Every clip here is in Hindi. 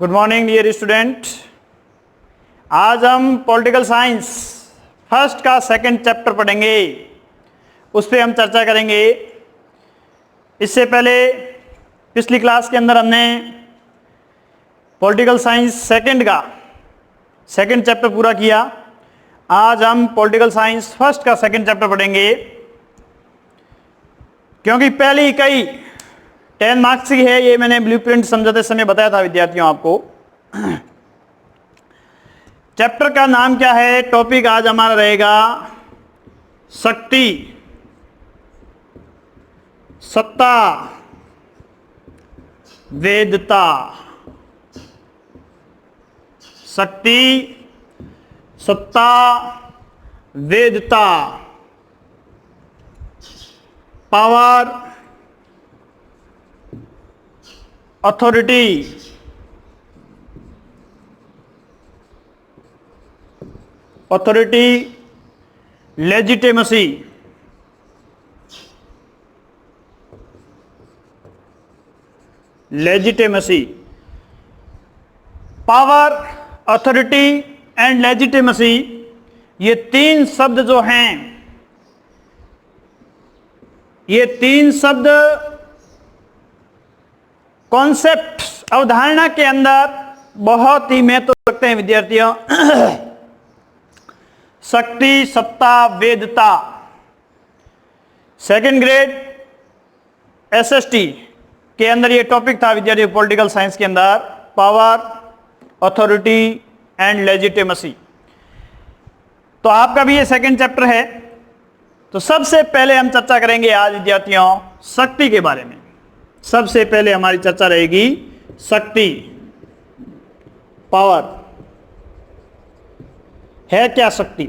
Good morning dear student. आज हम पॉलिटिकल साइंस फर्स्ट का सेकंड चैप्टर पढ़ेंगे, उस पर हम चर्चा करेंगे। इससे पहले पिछली क्लास के अंदर हमने पॉलिटिकल साइंस सेकंड का सेकंड चैप्टर पूरा किया। आज हम पॉलिटिकल साइंस फर्स्ट का सेकंड चैप्टर पढ़ेंगे, क्योंकि पहली इकाई 10 मार्क्स की है। ये मैंने ब्लूप्रिंट समझाते समय बताया था विद्यार्थियों आपको। चैप्टर का नाम क्या है? टॉपिक आज हमारा रहेगा शक्ति, सत्ता, वेदता। शक्ति, सत्ता, वेदता, power, authority, legitimacy, power, authority and legitimacy, ये तीन शब्द जो हैं, ये तीन शब्द कॉन्सेप्ट अवधारणा के अंदर बहुत ही महत्व रखते हैं विद्यार्थियों। शक्ति, सत्ता, वेदता। सेकंड ग्रेड एसएसटी के अंदर ये टॉपिक था विद्यार्थियों, पॉलिटिकल साइंस के अंदर, पावर, अथॉरिटी एंड लेजिटिमेसी। तो आपका भी ये सेकंड चैप्टर है। तो सबसे पहले हम चर्चा करेंगे आज विद्यार्थियों शक्ति के बारे में। सबसे पहले हमारी चर्चा रहेगी शक्ति, पावर। है क्या शक्ति?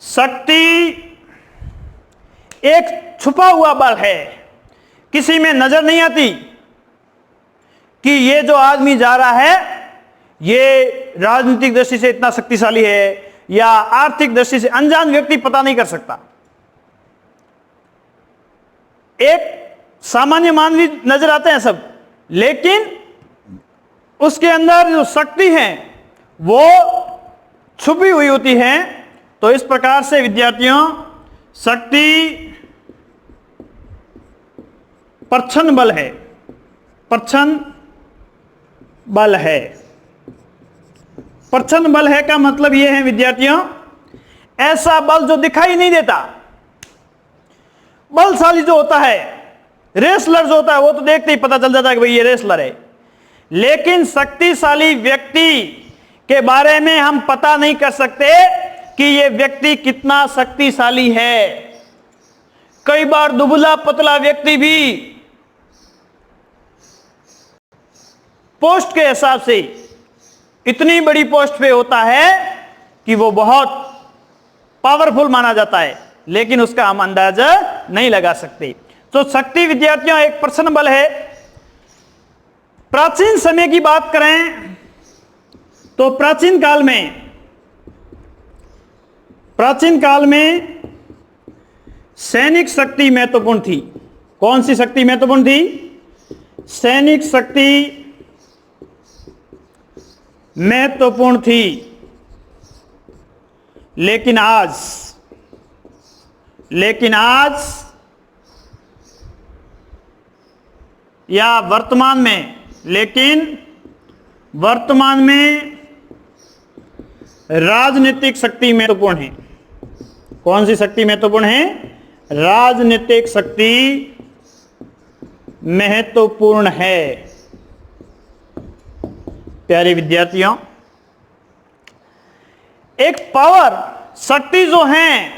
शक्ति एक छुपा हुआ बल है, किसी में नजर नहीं आती कि ये जो आदमी जा रहा है ये राजनीतिक दृष्टि से इतना शक्तिशाली है, या आर्थिक दृष्टि से अनजान व्यक्ति पता नहीं कर सकता। एक सामान्य मानवी नजर आते हैं सब, लेकिन उसके अंदर जो शक्ति है वो छुपी हुई होती है। तो इस प्रकार से विद्यार्थियों शक्ति प्रच्छन्न बल है, प्रच्छन्न बल है। प्रच्छन्न बल है का मतलब यह है विद्यार्थियों, ऐसा बल जो दिखाई नहीं देता। बलशाली जो होता है, रेसलर जो होता है, वो तो देखते ही पता चल जाता है कि भाई ये रेसलर है। लेकिन शक्तिशाली व्यक्ति के बारे में हम पता नहीं कर सकते कि ये व्यक्ति कितना शक्तिशाली है। कई बार दुबला पतला व्यक्ति भी पोस्ट के हिसाब से इतनी बड़ी पोस्ट पे होता है कि वो बहुत पावरफुल माना जाता है, लेकिन उसका हम अंदाजा नहीं लगा सकते। तो शक्ति विद्यार्थियों एक प्रच्छन्न बल है। प्राचीन समय की बात करें तो प्राचीन काल में सैनिक शक्ति महत्वपूर्ण थी। कौन सी शक्ति महत्वपूर्ण थी? सैनिक शक्ति महत्वपूर्ण थी। लेकिन आज या वर्तमान में राजनीतिक शक्ति महत्वपूर्ण है। कौन सी शक्ति महत्वपूर्ण है? राजनीतिक शक्ति महत्वपूर्ण है। प्यारे विद्यार्थियों, एक पावर शक्ति जो है,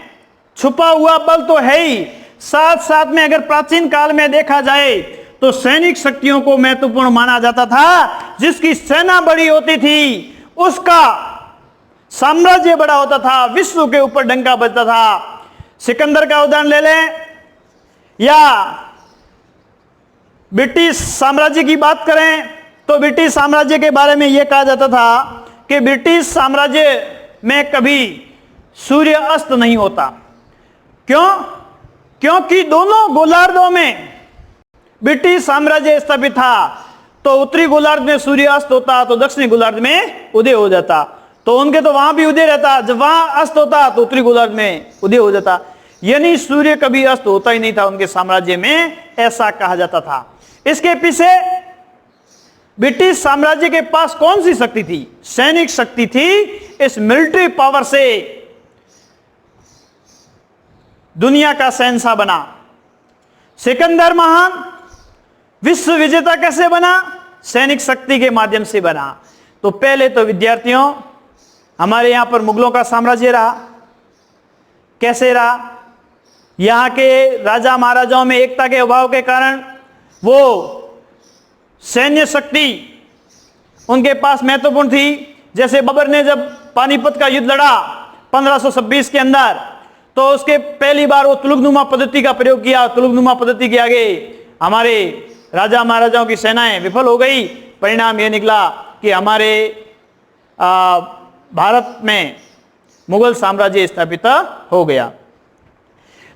छुपा हुआ बल तो है ही, साथ साथ में अगर प्राचीन काल में देखा जाए तो सैनिक शक्तियों को महत्वपूर्ण माना जाता था। जिसकी सेना बड़ी होती थी उसका साम्राज्य बड़ा होता था, विश्व के ऊपर डंका बजता था। सिकंदर का उदाहरण ले लें, या ब्रिटिश साम्राज्य की बात करें तो ब्रिटिश साम्राज्य के बारे में यह कहा जाता था कि ब्रिटिश साम्राज्य में कभी सूर्य अस्त नहीं होता। क्यों? क्योंकि दोनों गोलार्धों में ब्रिटिश साम्राज्य स्थापित था। तो उत्तरी गोलार्ध में सूर्य अस्त होता तो दक्षिणी गोलार्ध में उदय हो जाता। तो उनके तो वहां भी उदय रहता, जब वहां अस्त होता तो उत्तरी गोलार्ध में उदय हो जाता। यानी सूर्य कभी अस्त होता ही नहीं था उनके साम्राज्य में, ऐसा कहा जाता था। इसके पीछे ब्रिटिश साम्राज्य के पास कौन सी शक्ति थी? सैनिक शक्ति थी। इस मिलिट्री पावर से दुनिया का शहंशाह बना। सिकंदर महान विश्व विजेता कैसे बना? सैनिक शक्ति के माध्यम से बना। तो पहले तो विद्यार्थियों, हमारे यहां पर मुगलों का साम्राज्य रहा। कैसे रहा? यहां के राजा महाराजाओं में एकता के अभाव के कारण वो सैन्य शक्ति उनके पास महत्वपूर्ण थी। जैसे बाबर ने जब पानीपत का युद्ध लड़ा 1526 के अंदर, तो उसके पहली बार वो तुलुकनुमा पद्धति का प्रयोग किया। तुलुकनुमा पद्धति के आगे हमारे राजा महाराजाओं की सेनाएं विफल हो गई। परिणाम यह निकला कि हमारे भारत में मुगल साम्राज्य स्थापित हो गया।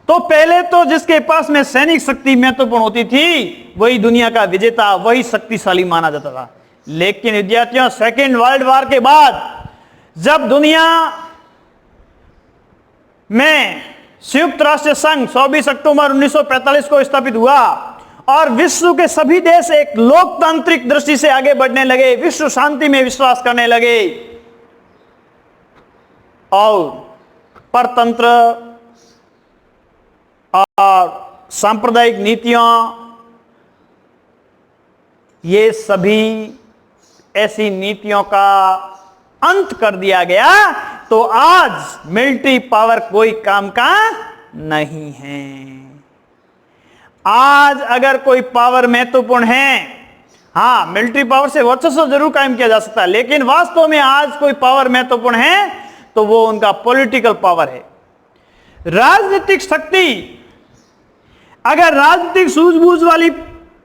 तो पहले तो जिसके पास में सैनिक शक्ति महत्वपूर्ण होती थी वही दुनिया का विजेता, वही शक्तिशाली माना जाता था। लेकिन विद्यार्थियों, सेकेंड वर्ल्ड वॉर के बाद जब दुनिया में संयुक्त राष्ट्र संघ 24 अक्टूबर 1945 को स्थापित हुआ और विश्व के सभी देश एक लोकतांत्रिक दृष्टि से आगे बढ़ने लगे, विश्व शांति में विश्वास करने लगे और परतंत्र और सांप्रदायिक नीतियों, ये सभी ऐसी नीतियों का अंत कर दिया गया। तो आज मिलिट्री पावर कोई काम का नहीं है। आज अगर कोई पावर महत्वपूर्ण है, हां, मिलिट्री पावर से वर्चस्व जरूर कायम किया जा सकता है, लेकिन वास्तव में आज कोई पावर महत्वपूर्ण है तो वो उनका पॉलिटिकल पावर है। राजनीतिक शक्ति, अगर राजनीतिक सूझबूझ वाली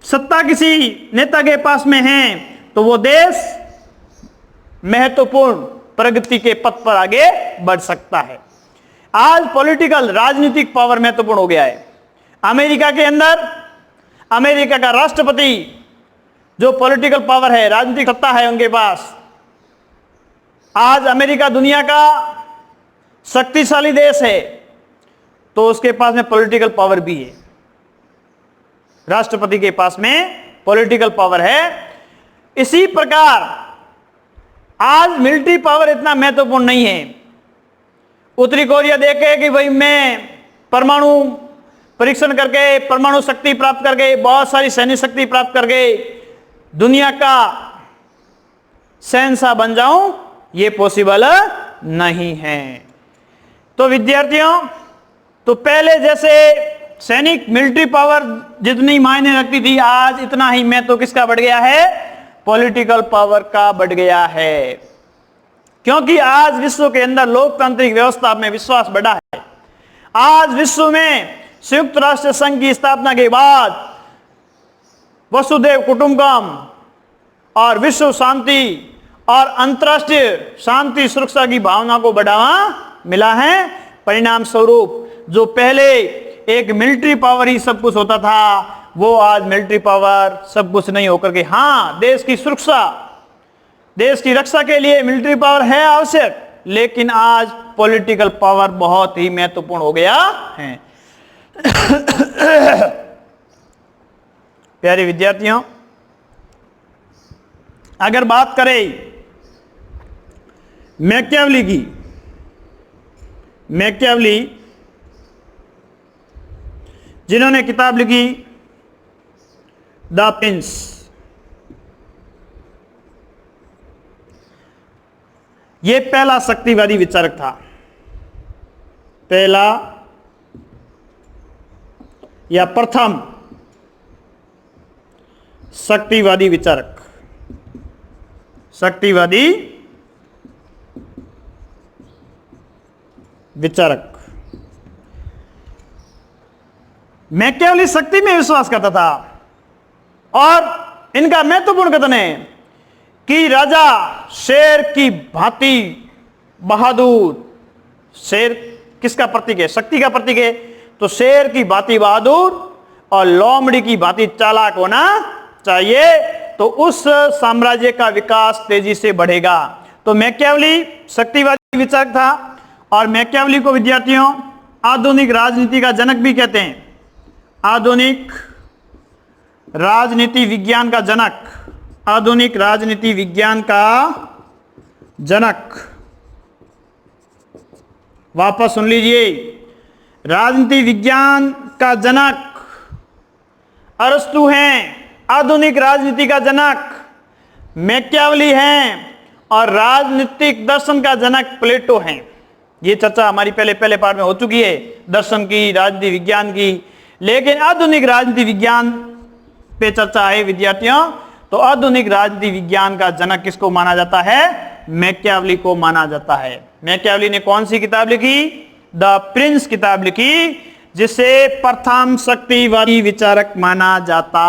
सत्ता किसी नेता के पास में है तो वो देश महत्वपूर्ण प्रगति के पथ पर आगे बढ़ सकता है। आज पॉलिटिकल, राजनीतिक पावर महत्वपूर्ण हो गया है। अमेरिका के अंदर अमेरिका का राष्ट्रपति जो पॉलिटिकल पावर है, राजनीतिक सत्ता है उनके पास। आज अमेरिका दुनिया का शक्तिशाली देश है तो उसके पास में पॉलिटिकल पावर भी है। राष्ट्रपति के पास में पॉलिटिकल पावर है। इसी प्रकार आज मिलिट्री पावर इतना महत्वपूर्ण नहीं है। उत्तरी कोरिया देखे कि भाई मैं परमाणु परीक्षण करके, परमाणु शक्ति प्राप्त करके, बहुत सारी सैन्य शक्ति प्राप्त करके दुनिया का शहंशाह बन जाऊं, यह पॉसिबल नहीं है। तो विद्यार्थियों, तो पहले जैसे सैनिक मिलिट्री पावर जितनी मायने रखती थी, आज इतना ही महत्व किसका बढ़ गया है? पॉलिटिकल पावर का बढ़ गया है। क्योंकि आज विश्व के अंदर लोकतांत्रिक व्यवस्था में विश्वास बढ़ा है। आज विश्व में संयुक्त राष्ट्र संघ की स्थापना के बाद वसुधैव कुटुंबकम और विश्व शांति और अंतरराष्ट्रीय शांति सुरक्षा की भावना को बढ़ावा मिला है। परिणाम स्वरूप जो पहले एक मिलिट्री पावर ही सब कुछ होता था, वो आज मिलिट्री पावर सब कुछ नहीं होकर के, हां, देश की सुरक्षा, देश की रक्षा के लिए मिलिट्री पावर है आवश्यक, लेकिन आज पॉलिटिकल पावर बहुत ही महत्वपूर्ण हो गया है। प्यारे विद्यार्थियों, अगर बात करें मैकियावेली की, मैकियावेली जिन्होंने किताब लिखी द प्रिंस, ये पहला शक्तिवादी विचारक था। पहला या प्रथम शक्तिवादी विचारक, शक्तिवादी विचारक। मैकियावेली शक्ति में विश्वास करता था और इनका महत्वपूर्ण कथन है कि राजा शेर की भांति बहादुर, शेर किसका प्रतीक है? शक्ति का प्रतीक है। तो शेर की भांति बहादुर और लोमड़ी की भांति चालाक होना चाहिए, तो उस साम्राज्य का विकास तेजी से बढ़ेगा। तो मैकियावेली शक्तिवादी विचारक था और मैकियावेली को विद्यार्थियों आधुनिक राजनीति का जनक भी कहते हैं। आधुनिक राजनीति विज्ञान का जनक, आधुनिक राजनीति विज्ञान का जनक। वापस सुन लीजिए, राजनीति विज्ञान का जनक अरस्तु हैं, आधुनिक राजनीति का जनक मैकियावेली हैं और राजनीतिक दर्शन का जनक प्लेटो हैं। ये चर्चा हमारी पहले पार्ट में हो चुकी है, दर्शन की, राजनीति विज्ञान की। लेकिन आधुनिक राजनीति विज्ञान पे चर्चा है विद्यार्थियों। तो आधुनिक राजनीति विज्ञान का जनक किसको माना जाता है? मैकियावेली को माना जाता है। मैकियावेली ने कौन सी किताब लिखी? द प्रिंस किताब लिखी, जिसे प्रथम शक्तिवादी विचारक माना जाता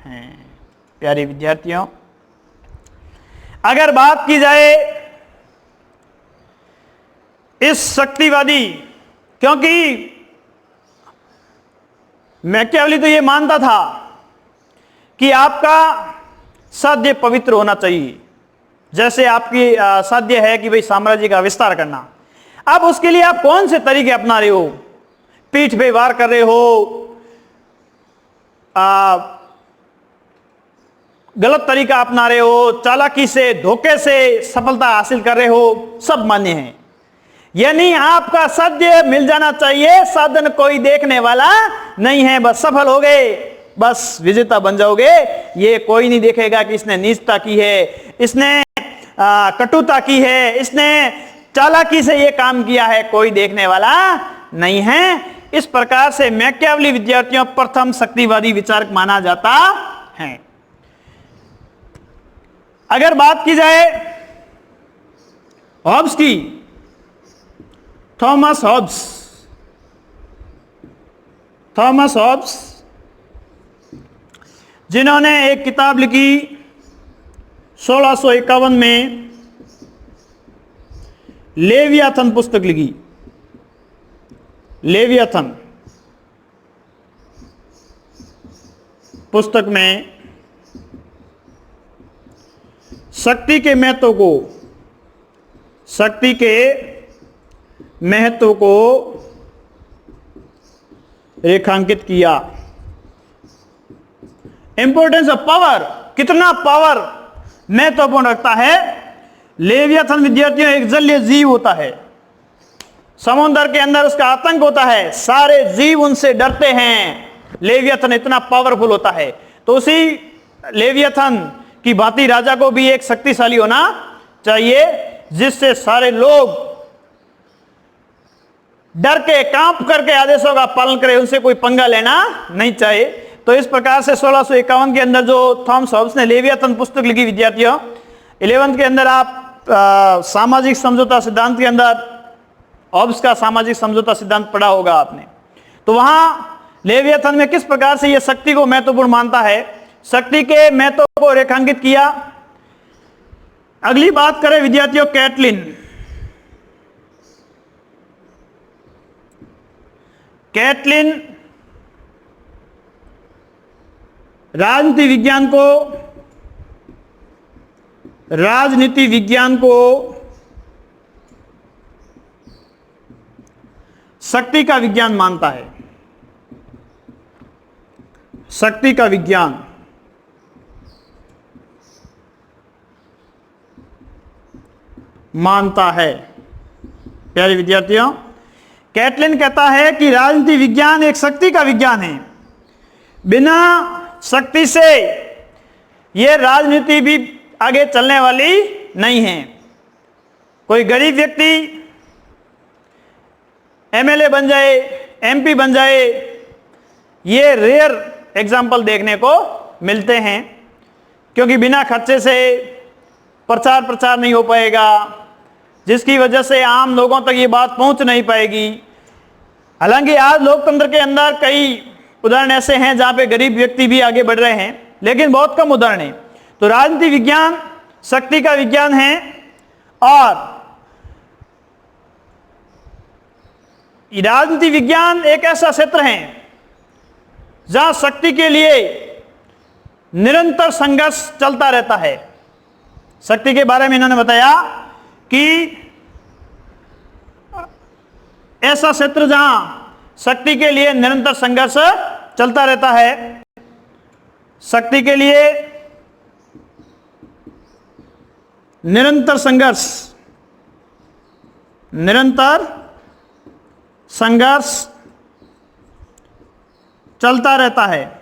है। प्यारे विद्यार्थियों, अगर बात की जाए इस शक्तिवादी, क्योंकि मैकियावेली तो ये मानता था कि आपका साध्य पवित्र होना चाहिए, जैसे आपकी साध्य है कि भाई साम्राज्य का विस्तार करना। अब उसके लिए आप कौन से तरीके अपना रहे हो? पीठ पे वार कर रहे हो, गलत तरीका अपना रहे हो, चालाकी से, धोखे से सफलता हासिल कर रहे हो, सब मान्य है। यानी आपका साध्य मिल जाना चाहिए, साधन कोई देखने वाला नहीं है, बस सफल हो गए, बस विजेता बन जाओगे। ये कोई नहीं देखेगा कि इसने नीचता की है, इसने कटुता की है, इसने चालाकी से ये काम किया है, कोई देखने वाला नहीं है। इस प्रकार से मैकियावेली विद्यार्थियों प्रथम शक्तिवादी विचारक माना जाता है। अगर बात की जाए हॉब्स की, थॉमस हॉब्स जिन्होंने एक किताब लिखी 1651 में, लेवियाथन पुस्तक लिखी। लेवियाथन पुस्तक में शक्ति के महत्व को रेखांकित किया। इंपोर्टेंस ऑफ पावर, कितना पावर महत्वपूर्ण रखता है। लेवियाथन विद्यार्थियों एक जलीय जीव होता है, समुद्र के अंदर उसका आतंक होता है, सारे जीव उनसे डरते हैं। लेवियाथन इतना पावरफुल होता है। तो उसी लेवियाथन की भांति राजा को भी एक शक्तिशाली होना चाहिए, जिससे सारे लोग डर के, कांप करके आदेशों का पालन करें, उनसे कोई पंगा लेना नहीं चाहिए। तो इस प्रकार से 1651 के अंदर जो थॉमस हॉब्स ने लेवियाथन पुस्तक लिखी विद्यार्थियों, 11th के अंदर आप सामाजिक समझौता सिद्धांत के अंदर हॉब्स का सामाजिक समझौता सिद्धांत पढ़ा होगा आपने। तो वहां लेवियाथन में किस प्रकार से यह शक्ति को महत्वपूर्ण मानता है, शक्ति के महत्व को रेखांकित किया। अगली बात करें विद्यार्थियों, कैटलिन राजनीति विज्ञान को शक्ति का विज्ञान मानता है। शक्ति का विज्ञान मानता है। प्यारे विद्यार्थियों, कैटलिन कहता है कि राजनीति विज्ञान एक शक्ति का विज्ञान है। बिना शक्ति से यह राजनीति भी आगे चलने वाली नहीं है। कोई गरीब व्यक्ति एमएलए बन जाए, एमपी बन जाए, ये रेयर एग्जाम्पल देखने को मिलते हैं, क्योंकि बिना खर्चे से प्रचार नहीं हो पाएगा, जिसकी वजह से आम लोगों तक ये बात पहुंच नहीं पाएगी। हालांकि आज लोकतंत्र के अंदर कई उदाहरण ऐसे हैं जहां पे गरीब व्यक्ति भी आगे बढ़ रहे हैं, लेकिन बहुत कम उदाहरण हैं। तो राजनीति विज्ञान शक्ति का विज्ञान है, और राजनीति विज्ञान एक ऐसा क्षेत्र है जहां शक्ति के लिए निरंतर संघर्ष चलता रहता है। शक्ति के बारे में इन्होंने बताया कि ऐसा क्षेत्र जहां शक्ति के लिए निरंतर संघर्ष चलता रहता है, शक्ति के लिए निरंतर संघर्ष चलता रहता है।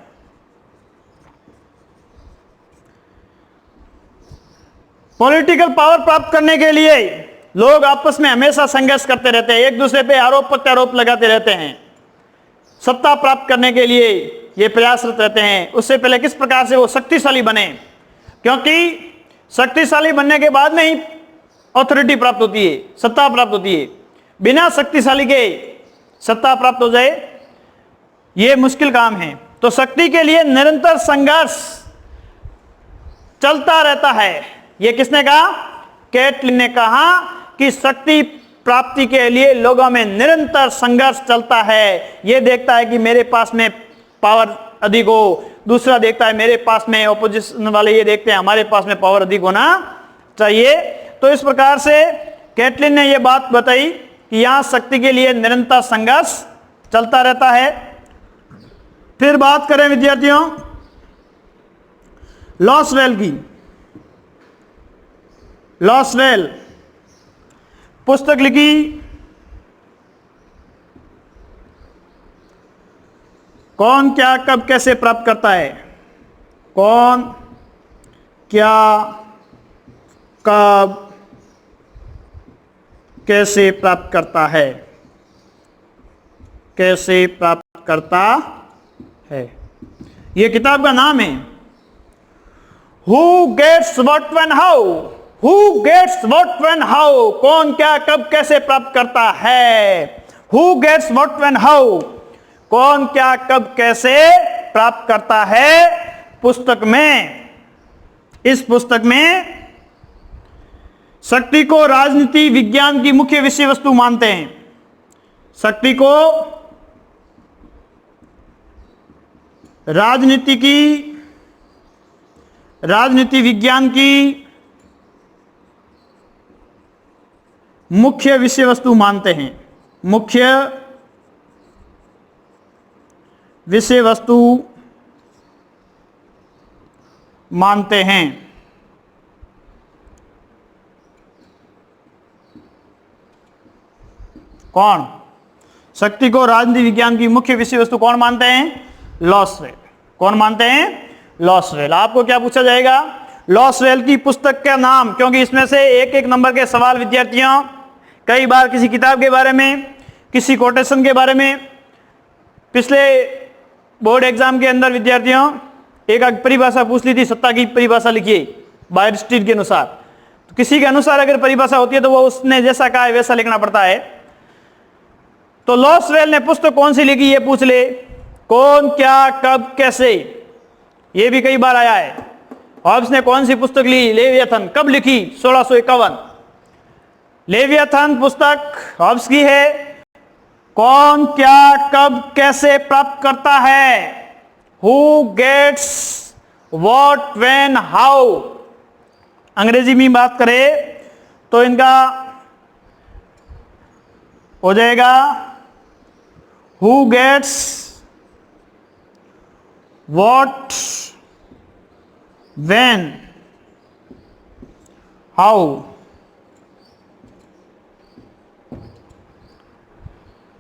पॉलिटिकल पावर प्राप्त करने के लिए लोग आपस में हमेशा संघर्ष करते रहते हैं, एक दूसरे पे आरोप प्रत्यारोप लगाते रहते हैं। सत्ता प्राप्त करने के लिए ये प्रयासरत रहते हैं। उससे पहले किस प्रकार से वो शक्तिशाली बने, क्योंकि शक्तिशाली बनने के बाद में ही अथॉरिटी प्राप्त होती है, सत्ता प्राप्त होती है। बिना शक्तिशाली के सत्ता प्राप्त हो जाए ये मुश्किल काम है। तो शक्ति के लिए निरंतर संघर्ष चलता रहता है। ये किसने कहा? कैटलिन ने कहा कि शक्ति प्राप्ति के लिए लोगों में निरंतर संघर्ष चलता है। ये देखता है कि मेरे पास में पावर अधिक हो, दूसरा देखता है मेरे पास में, ऑपोजिशन वाले ये देखते हैं हमारे पास में पावर अधिक होना चाहिए। तो इस प्रकार से कैटलिन ने ये बात बताई कि यहां शक्ति के लिए निरंतर संघर्ष चलता रहता है। फिर बात करें विद्यार्थियों लॉसवेल की। लॉसवेल पुस्तक लिखी कौन क्या कब कैसे प्राप्त करता है। कौन क्या कब कैसे प्राप्त करता है, कैसे प्राप्त करता है, यह किताब का नाम है। Who gets what when how, who gets what when how, कौन क्या कब कैसे प्राप्त करता है। Who gets what when how, कौन क्या कब कैसे प्राप्त करता है। पुस्तक में, इस पुस्तक में शक्ति को राजनीति विज्ञान की मुख्य विषय वस्तु मानते हैं। शक्ति को राजनीति विज्ञान की मुख्य विषय वस्तु मानते हैं। मुख्य विषय वस्तु मानते हैं। कौन? शक्ति को राजनीति विज्ञान की मुख्य विषय वस्तु कौन मानते हैं? लॉसवेल। कौन मानते हैं? लॉसवेल। आपको क्या पूछा जाएगा? लॉसवेल की पुस्तक का नाम, क्योंकि इसमें से एक एक नंबर के सवाल विद्यार्थियों कई बार किसी किताब के बारे में, किसी कोटेशन के बारे में, पिछले बोर्ड एग्जाम के अंदर विद्यार्थियों एक परिभाषा पूछ ली थी, सत्ता की परिभाषा लिखिए बायरस्टीड के अनुसार। तो किसी के अनुसार अगर परिभाषा होती है तो वो उसने जैसा कहा है वैसा लिखना पड़ता है। तो लॉसवेल ने पुस्तक कौन सी लिखी ये पूछ ले, कौन क्या कब कैसे, ये भी कई बार आया है। हॉब्स ने कौन सी पुस्तक ली? लेवियाथन। कब लिखी? 1651। लेवियाथन पुस्तक हॉब्स की है। कौन क्या कब कैसे प्राप्त करता है, who gets what when how. अंग्रेजी में बात करें तो इनका हो जाएगा who gets what when how.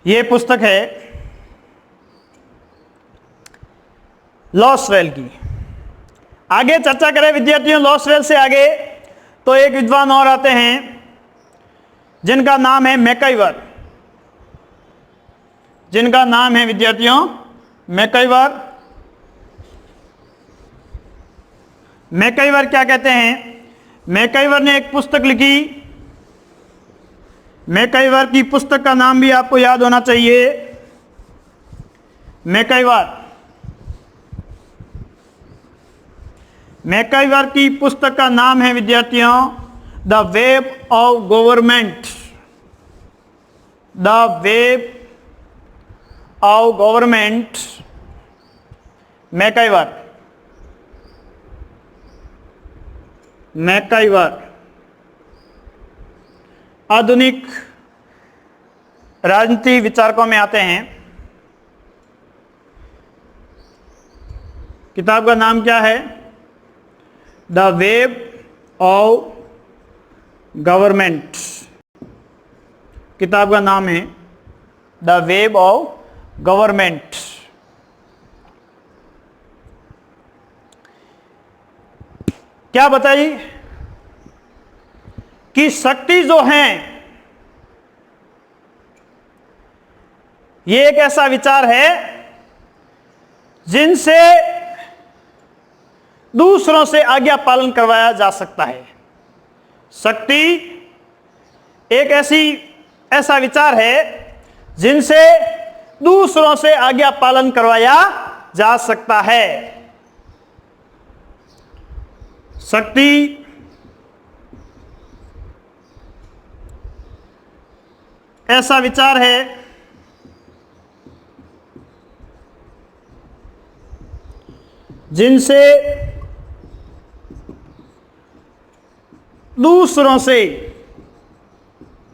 ये पुस्तक है लॉसवेल की। आगे चर्चा करें विद्यार्थियों लॉसवेल से आगे तो एक विद्वान और आते हैं जिनका नाम है मैकाइवर। जिनका नाम है विद्यार्थियों मैकाइवर। मैकाइवर क्या कहते हैं? मैकाइवर ने एक पुस्तक लिखी। मैकाइवर की पुस्तक का नाम भी आपको याद होना चाहिए। मैकाइवर की पुस्तक का नाम है विद्यार्थियों the web of government. The web of government, MacIver. MacIver. आधुनिक राजनीति विचारकों में आते हैं। किताब का नाम क्या है? The web of government. किताब का नाम है द वेब ऑफ गवर्नमेंट। क्या बताइए कि शक्ति जो है ये एक ऐसा विचार है जिनसे दूसरों से आज्ञा पालन करवाया जा सकता है। शक्ति एक ऐसा विचार है जिनसे दूसरों से आज्ञा पालन करवाया जा सकता है। शक्ति ऐसा विचार है जिनसे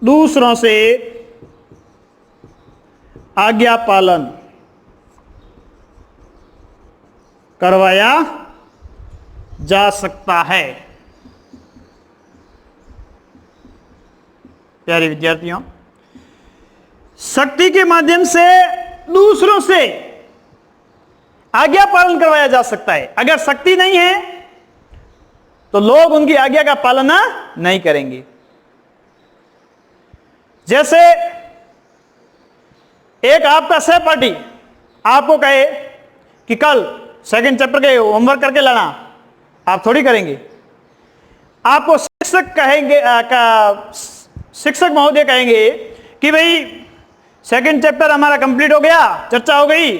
दूसरों से आज्ञा पालन करवाया जा सकता है। प्यारे विद्यार्थियों, शक्ति के माध्यम से दूसरों से आज्ञा पालन करवाया जा सकता है। अगर शक्ति नहीं है तो लोग उनकी आज्ञा का पालन नहीं करेंगे। जैसे एक आपका सहपाठी आपको कहे कि कल सेकंड चैप्टर के होमवर्क करके लाना, आप थोड़ी करेंगे। आपको शिक्षक महोदय कहेंगे कि भाई सेकंड चैप्टर हमारा कंप्लीट हो गया, चर्चा हो गई,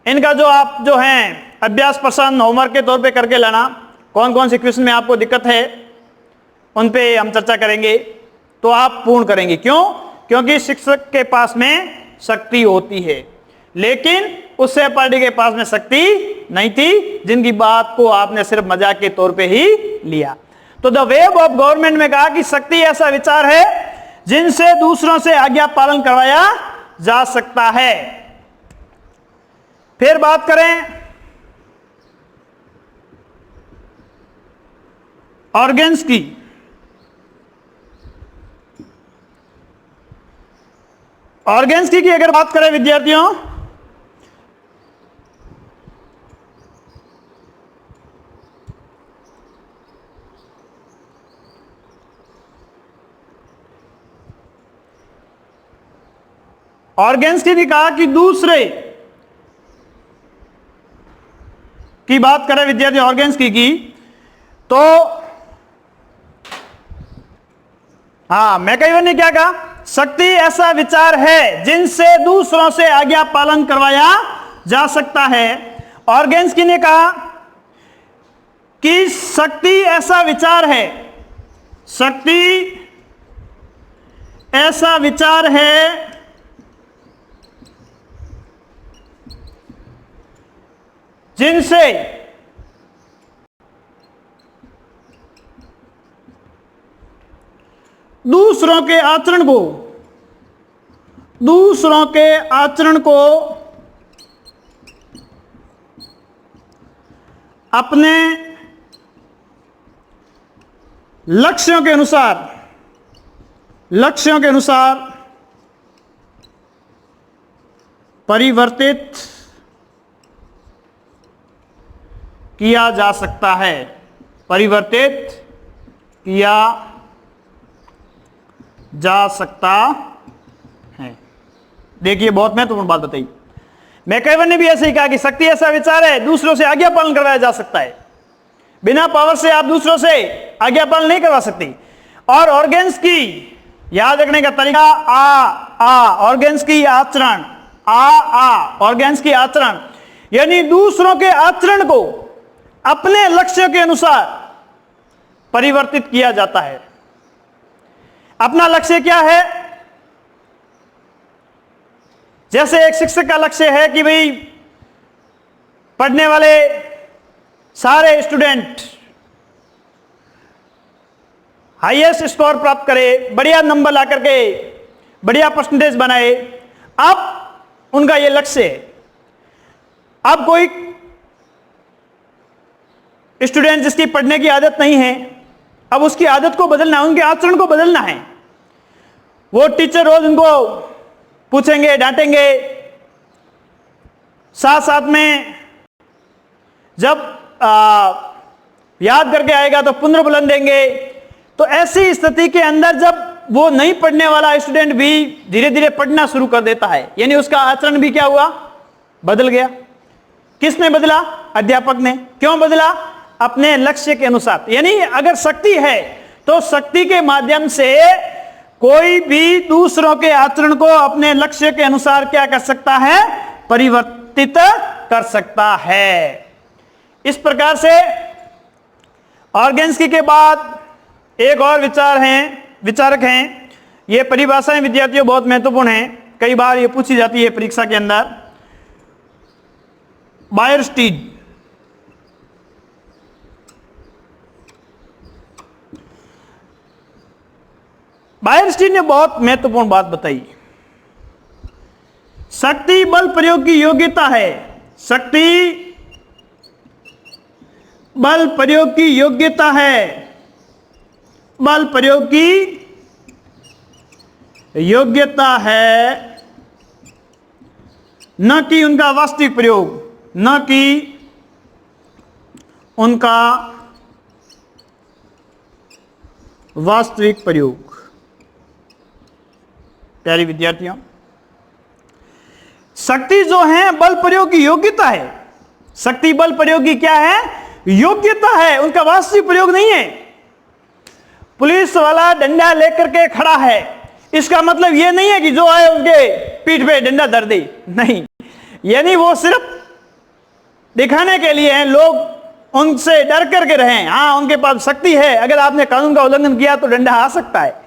इनका आप जो हैं अभ्यास प्रश्न होमवर्क के तौर पे करके लाना, कौन कौन से क्वेश्चन में आपको दिक्कत है उन पे हम चर्चा करेंगे, तो आप पूर्ण करेंगे। क्यों? क्योंकि शिक्षक के पास में शक्ति होती है, लेकिन उस सहपाठी के पास में शक्ति नहीं थी, जिनकी बात को आपने सिर्फ मजाक के तौर पे ही लिया। तो द वेब ऑफ गवर्नमेंट में कहा कि शक्ति ऐसा विचार है जिनसे दूसरों से आज्ञा पालन करवाया जा सकता है। फिर बात करें ऑर्गेन्स की। ऑर्गेन्स की अगर बात करें विद्यार्थियों, ऑर्गेन्स की कहा कि दूसरे की बात करें विद्यार्थी ऑर्गेन्स की तो मैकाइवर ने क्या कहा? शक्ति ऐसा विचार है जिनसे दूसरों से आज्ञा पालन करवाया जा सकता है। ऑर्गेन्स की ने कहा कि शक्ति ऐसा विचार है, शक्ति ऐसा विचार है जिनसे दूसरों के आचरण को अपने लक्ष्यों के अनुसार परिवर्तित किया जा सकता है। परिवर्तित किया जा सकता है। देखिए, बहुत महत्वपूर्ण बात बताई। मैकाइवर ने भी ऐसे ही कहा कि शक्ति ऐसा विचार है दूसरों से आज्ञा पालन करवाया जा सकता है। बिना पावर से आप दूसरों से आज्ञा पालन नहीं करवा सकते। और ऑर्गेन्स की याद रखने का तरीका ऑर्गेन्स की आचरण, ऑर्गेन्स की आचरण यानी दूसरों के आचरण को अपने लक्ष्य के अनुसार परिवर्तित किया जाता है। अपना लक्ष्य क्या है? जैसे एक शिक्षक का लक्ष्य है कि भाई पढ़ने वाले सारे स्टूडेंट हाईएस्ट स्कोर प्राप्त करे, बढ़िया नंबर ला करके बढ़िया परसेंटेज बनाए। अब उनका ये लक्ष्य है। अब कोई स्टूडेंट जिसकी पढ़ने की आदत नहीं है, अब उसकी आदत को बदलना है, उनके आचरण को बदलना है। वो टीचर रोज उनको पूछेंगे, डांटेंगे, साथ साथ में जब याद करके आएगा तो पुनर्बुलंद देंगे। तो ऐसी स्थिति के अंदर जब वो नहीं पढ़ने वाला स्टूडेंट भी धीरे धीरे पढ़ना शुरू कर देता है, यानी उसका आचरण भी क्या हुआ, बदल गया। किसने बदला? अध्यापक ने। क्यों बदला? अपने लक्ष्य के अनुसार। यानी अगर शक्ति है तो शक्ति के माध्यम से कोई भी दूसरों के आचरण को अपने लक्ष्य के अनुसार क्या कर सकता है, परिवर्तित कर सकता है। इस प्रकार से ऑर्गेन्स्की के बाद एक और विचारक हैं। ये परिभाषाएं विद्यार्थियों बहुत महत्वपूर्ण हैं, कई बार ये पूछी जाती है परीक्षा के अंदर। बायरस्टीड, बायरस्टीड ने बहुत महत्वपूर्ण बात बताई। शक्ति बल प्रयोग की योग्यता है। शक्ति बल प्रयोग की योग्यता है। बल प्रयोग की योग्यता है, न कि उनका वास्तविक प्रयोग, न कि उनका वास्तविक प्रयोग। प्यारे विद्यार्थियों, शक्ति जो है बल प्रयोग की योग्यता है। शक्ति बल प्रयोग की क्या है? योग्यता है, उनका वास्तविक प्रयोग नहीं है। पुलिस वाला डंडा लेकर के खड़ा है, इसका मतलब यह नहीं है कि जो आए उसके पीठ पे डंडा धर दे, नहीं। यानी वो सिर्फ दिखाने के लिए हैं, लोग उनसे डर करके रहें। हाँ, उनके पास शक्ति है, अगर आपने कानून का उल्लंघन किया तो डंडा आ सकता है,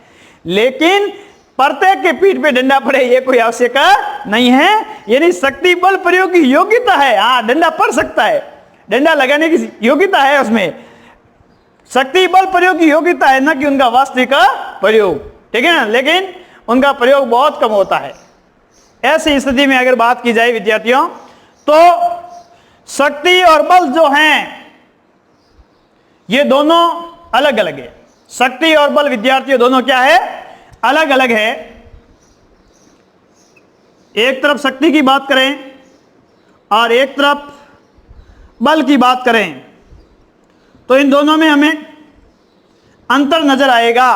लेकिन प्रत्येक के पीठ पे डंडा पड़े ये कोई आवश्यक नहीं है। यानी शक्ति बल प्रयोग की योग्यता है। हाँ, डंडा पड़ सकता है, डंडा लगाने की योग्यता है उसमें। शक्ति बल प्रयोग की योग्यता है, न कि उनका वास्तविक प्रयोग, ठीक है ना। लेकिन उनका प्रयोग बहुत कम होता है। ऐसी स्थिति में अगर बात की जाए विद्यार्थियों, तो शक्ति और बल जो हैं ये दोनों अलग अलग है। शक्ति और बल विद्यार्थियों दोनों क्या है? अलग अलग है। एक तरफ शक्ति की बात करें और एक तरफ बल की बात करें, तो इन दोनों में हमें अंतर नजर आएगा।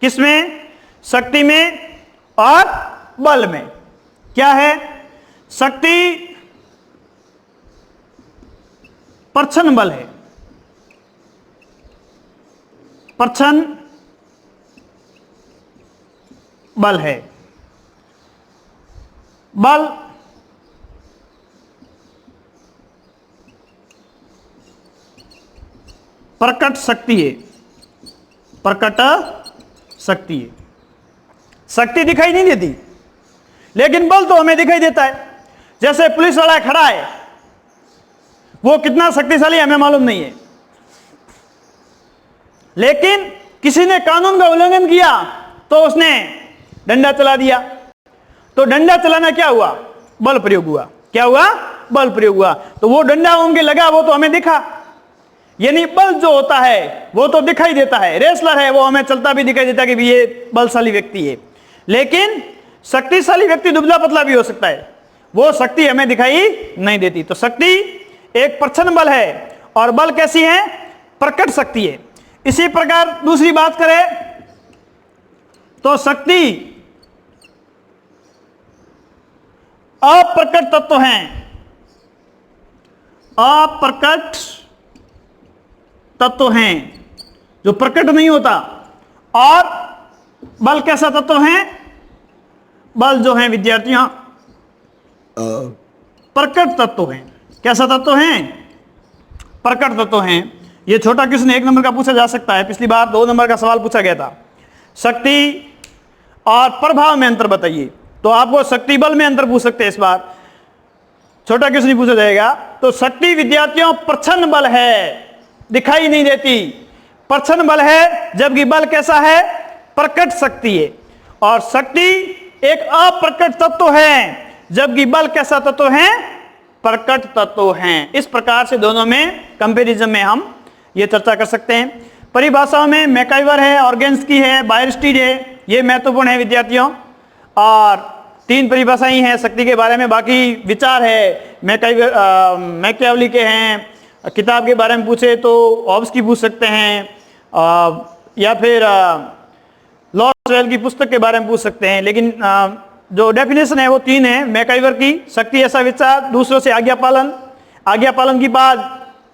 किसमें? शक्ति में और बल में। क्या है? शक्ति प्रच्छन्न बल है, प्रच्छन्न बल है। बल प्रकट शक्ति है, प्रकट शक्ति है। शक्ति दिखाई नहीं देती, लेकिन बल तो हमें दिखाई देता है। जैसे पुलिस वाला खड़ा है, वो कितना शक्तिशाली हमें मालूम नहीं है, लेकिन किसी ने कानून का उल्लंघन किया तो उसने डंडा चला दिया, तो डंडा चलाना क्या हुआ? बल प्रयोग हुआ। क्या हुआ? बल प्रयोग हुआ। तो वो डंडा उनके लगा, वो तो हमें दिखा। यानी बल जो होता है वो तो दिखाई देता है। रेसलर है, वो हमें चलता भी दिखाई देता है कि ये बलशाली व्यक्ति है, लेकिन शक्तिशाली व्यक्ति दुबला पतला भी हो सकता है, वो शक्ति हमें दिखाई नहीं देती। तो शक्ति एक प्रच्छन्न बल है और बल कैसी है? प्रकट शक्ति है। इसी प्रकार दूसरी बात करें तो शक्ति अप्रकट तत्व हैं, अप्रकट तत्व हैं जो प्रकट नहीं होता। और बल कैसा तत्व है? बल जो है विद्यार्थियों प्रकट तत्व हैं। कैसा तत्व हैं? प्रकट तत्व हैं। ये छोटा क्वेश्चन 1 नंबर का पूछा जा सकता है। पिछली बार 2 नंबर का सवाल पूछा गया था। शक्ति और प्रभाव में अंतर बताइए, तो आपको शक्ति बल में अंतर पूछ सकते हैं। इस बार छोटा क्वेश्चन पूछा जाएगा। तो शक्ति विद्यार्थियों प्रच्छन्न बल है, दिखाई नहीं देती। प्रच्छन्न बल है, जबकि बल कैसा है? प्रकट शक्ति है। और शक्ति एक अप्रकट तत्व है, जबकि बल कैसा तत्व है? प्रकट तत्व है। इस प्रकार से दोनों में कंपैरिजन में हम ये चर्चा कर सकते हैं। परिभाषाओं में मैकाइवर है, ऑर्गेन्स्की है, बायरस्टीड है, ये महत्वपूर्ण है विद्यार्थियों। और 3 परिभाषाएं हैं शक्ति के बारे में, बाकी विचार है मैकियावेली के हैं। किताब के बारे में पूछे तो हॉब्स की पूछ सकते हैं, या फिर लॉरेल की पुस्तक के बारे में पूछ सकते हैं। लेकिन जो डेफिनेशन है वो 3 है मैकाइवर की। शक्ति ऐसा विचार, दूसरों से आज्ञा पालन, आज्ञा पालन की बात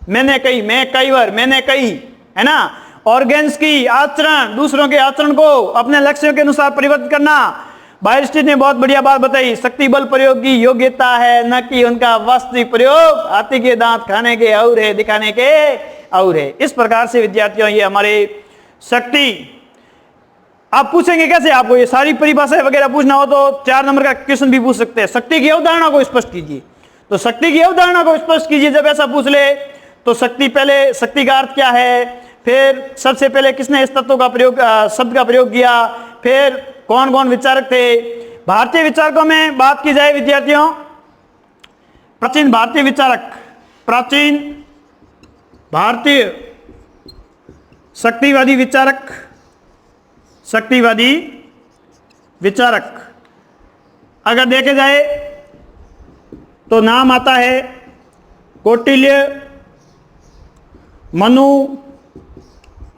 मैंने कही, मैकाइवर मैंने कही, है ना। ऑर्गेन्स की आचरण, दूसरों के आचरण को अपने लक्ष्यों के अनुसार परिवर्तित करना। बायरस्टीड ने बहुत बढ़िया बात बताई, शक्ति बल प्रयोग की योग्यता है, न कि उनका वास्तविक प्रयोग। हाथी के दांत खाने के और है, दिखाने के और है। इस प्रकार से विद्यार्थियों ये हमारे शक्ति, आप पूछेंगे कैसे, आपको ये सारी परिभाषाएं वगैरह पूछना हो तो 4 नंबर का क्वेश्चन भी पूछ सकते हैं। शक्ति की अवधारणा को स्पष्ट कीजिए, तो शक्ति की अवधारणा को स्पष्ट कीजिए। जब ऐसा पूछ ले तो शक्ति, पहले शक्ति का अर्थ क्या है, फिर सबसे पहले किसने इस तत्व का प्रयोग, शब्द का प्रयोग किया, फिर कौन कौन विचारक थे। भारतीय विचारकों में बात की जाए विद्यार्थियों, प्राचीन भारतीय विचारक, प्राचीन भारतीय शक्तिवादी विचारक, शक्तिवादी विचारक अगर देखे जाए तो नाम आता है कौटिल्य, मनु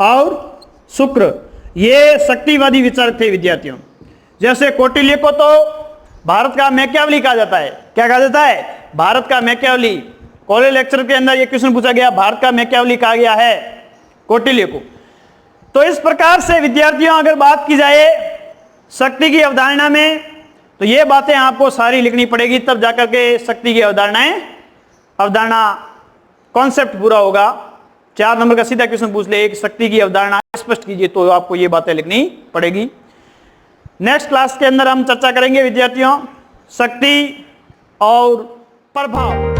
और शुक्र। ये शक्तिवादी विचारक थे विद्यार्थियों। जैसे कौटिल्य को तो भारत का मैकियावेली कहा जाता है। क्या कहा जाता है? भारत का मैकियावेली। कॉलेज लेक्चर के अंदर ये क्वेश्चन पूछा गया, भारत का मैकियावेली कहा गया है कौटिल्य को। तो इस प्रकार से विद्यार्थियों अगर बात की जाए शक्ति की अवधारणा में, तो ये बातें आपको सारी लिखनी पड़ेगी, तब जाकर के शक्ति की अवधारणा कॉन्सेप्ट पूरा होगा। 4 नंबर का सीधा क्वेश्चन पूछ ले, एक शक्ति की अवधारणा स्पष्ट कीजिए, तो आपको ये बातें लिखनी पड़ेगी। नेक्स्ट क्लास के अंदर हम चर्चा करेंगे विद्यार्थियों शक्ति और प्रभाव।